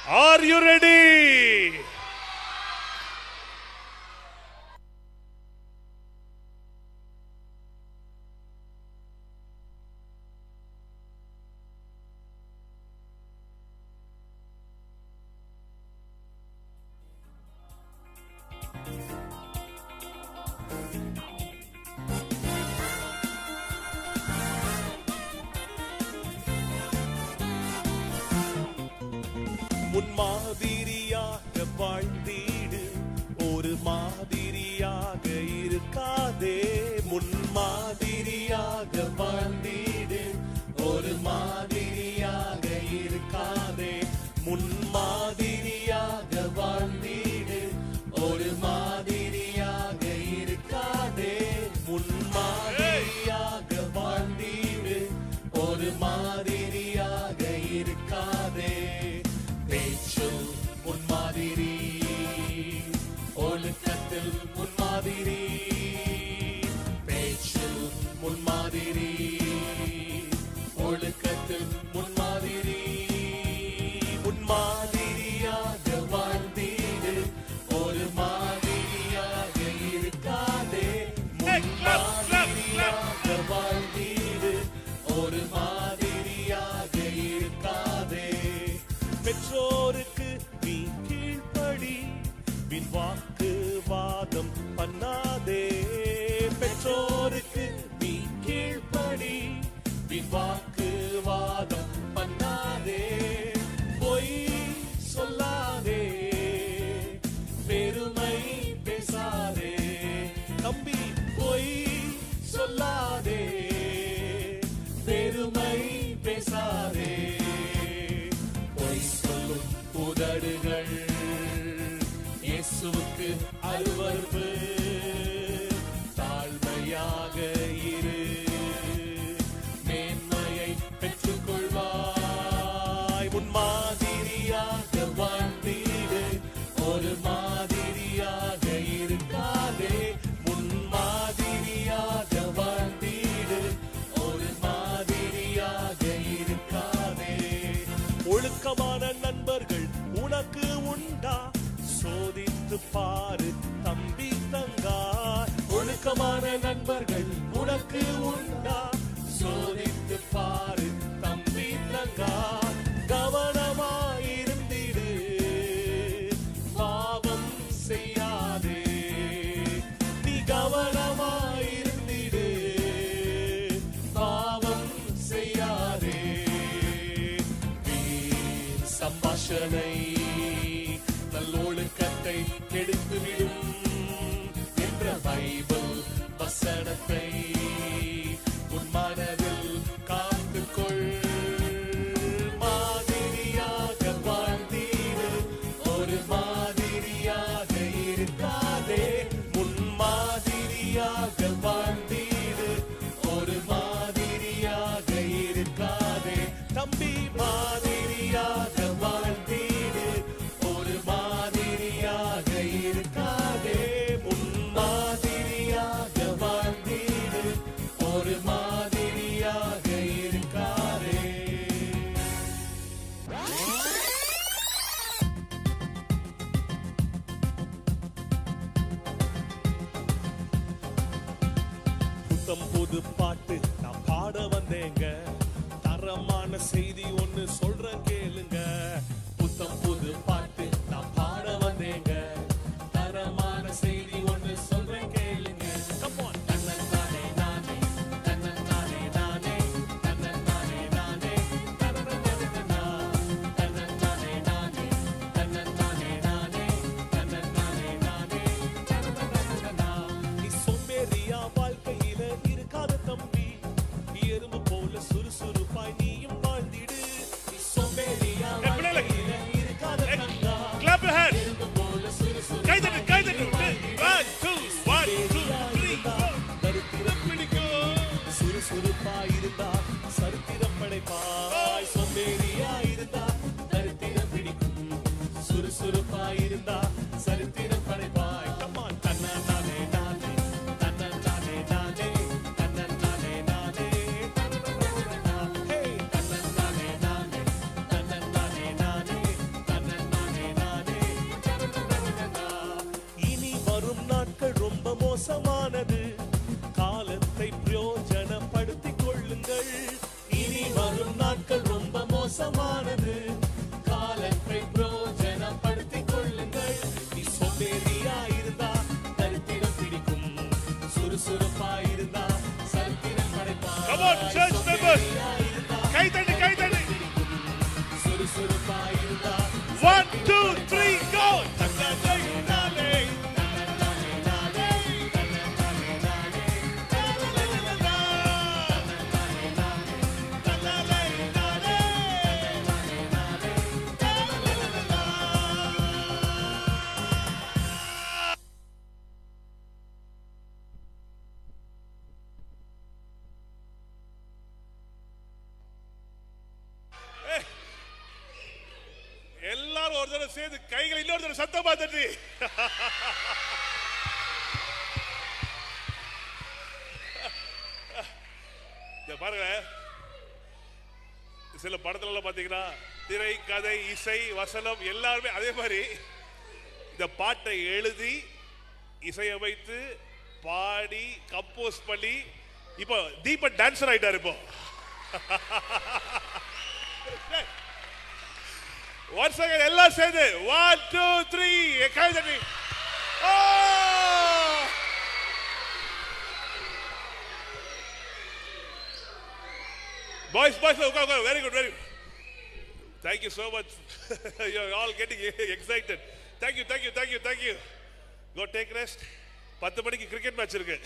Are you ready? முன்மாதிரியாக வாழ்ந்தீடு, ஒரு மாதிரியாக இருக்காதே. முன்மாதிரியாக வாழ்ந்தீடு, ஒரு மாதிரியாக இருக்காதே. முன்மாதிரியாக வாழ்ந்தீடு, ஒரு மாதிரியாக இருக்காதே. முன்மாதிரியாக வாழ்ந்தீடு, ஒரு மாதிரியாக இருக்காதே. பேச்சில் முன்மாதிரி, ஒழுக்கத்தில் முன்மாதிரி. பேச்சில் முன்மாதிரி, ஒழுக்கத்தில் முன்மாதிரி. முன்மாதிரியாக வாழ்ந்தீடு, ஒரு மாதிரியாக இருக்காதே. முன்மாதிரியாக வாழ்ந்தீடு, ஒரு மாதிரியாக இருக்காதே. பெற்றோருக்கு நீ கீழ்ப்படி, பின் வாக்குவாதம் பண்ணாதே. பெற்றோருக்கு நீ கீழ்ப்படி, பின் வாக்குவாதம் பண்ணாதே. பொய் சொல்லாதே, பெருமை பேசாதே. தம்பி, பொய் சொல்லாதே, பெருமை பேசாதே. உதடுகள் இயேசுவுக்கு அருவருப்பு. தாழ்மையாக இரு, மேன்மையை பெற்றுக்கொள்வாய். முன்மாதிரியாக வாழ்ந்தீடு, ஒரு மாதிரியாக இருக்காதே. முன்மாதிரியாக வாழ்ந்தீடு, ஒரு மாதிரியாக இருக்காதே. ஒழுக்கமான நண்பர்கள் உனக்கு உண்டா? சோதித்து பாரு தம்பி தங்கா. ஒழுக்கமான நண்பர்கள் உனக்கு உண்டா? சோதித்து பாரு தம்பி தங்கா. கவனமாயிருந்திடு, பாவம் செய்யாதே. நீ கவனமாயிருந்திடு, பாவம் செய்யாதே. சம்பாஷணை நல்லொழுக்கத்தை கெடுத்துவிடும் என்ற பைபிள் வசனத்தை உன் மனதில் காத்துக்கொள். மாதிரியாக வாழ்ந்தீடு, ஒரு மாதிரியாக இருக்காதே. முன்மாதிரியாக வாழ்ந்தீடு, ஒரு மாதிரியாக இருக்காதே. தம்பி, மாதிரியாக வாழ்ந்தீடு, ஒரு மாதிரியாக இருக்காதே. முன்மாதிரியாக வாழ்ந்தீடு, ஒரு மாதிரியாக இருக்காதே. புத்தம் புது பாட்டு நான் பாட வந்தேங்க. தரமான செய்தி ஒண்ணு சொல்றேன் கேளுங்க. புத்தம் புது பாட்டு நான் பாட வந்தேங்க. தரமான செய்தி ஒண்ணு சொல்றேன் கேளுங்க. Come on. தன்னந்தானே நானே, தன்னந்தானே நானே, தன்னந்தானே நானே, தன்னந்தானே நானே, தன்னந்தானே நானே, தன்னந்தானே நானே, தன்னந்தானே. நீ சோம்பேறியா வாழ்க்கையில இருக்காத தம்பி, எறும்பு போல சுறுசுறுப்பாய் நீயும் வாழ்ந்திடு. நீ சோம்பேறியா வாழ்க்கையில இருக்காத தங்கா, எறும்பு போல சுறுசுறுப்பாய் சரித்திரம் பிடிக்கும். சுறுசுறுப்பாய் இருந்தா சரித்திரம் படைப்பாய். சோம்பேறியா இருந்தா சரித்திரம் பிடிக்கும். சுறுசுறுப்பாய் இருந்தா சரித்திரம் படைப்பாய். கம்மான். தன்னந்தானே நானே, தன்னந்தானே நானே, தன்னந்தானே நானே, தன்னந்தானே நானே, தன்னந்தானே நானே, தன்னந்தானே நானே, தன்னந்தானே மோசமானது. காலத்தை பிரயோஜனப்படுத்திக் கொள்ளுங்கள். இனி வரும் நாட்கள் ரொம்ப மோசமானது. காலத்தை பிரயோஜனப்படுத்திக் கொள்ளுங்கள். நீ சோம்பேறியாயிருந்தா தரித்திரம் பிடிக்கும். சுறுசுறுப்பாயிருந்தா சரித்திரம் படைப்பாய். Come on, church members. கை தட்டி கை தட்டி. சுறுசுறுப்பாயிருந்தா 1 2 3 go. எல்லாரும் ஒரு தடவை சேர்ந்து கைகளை இன்னொரு தடவை சத்தமா தட்டி. பாருங்க, சில படத்துல எல்லாம் பாத்தீங்கன்னா திரை, கதை, இசை, வசனம் எல்லாருமே அதே மாதிரி இந்த பாட்டை எழுதி இசையமைத்து பாடி கம்போஸ் பண்ணி இப்போ தீபன் டான்சர் ஆயிட்டாரு. இப்போ once again எல்லாம் சேர்ந்து 1 2 3 கை தட்டி. Boys, go. Very good. Thank you so much. You are all getting excited. Thank you. Go take rest. 10 மணிக்கு கிரிக்கெட் மேட்ச் இருக்கு.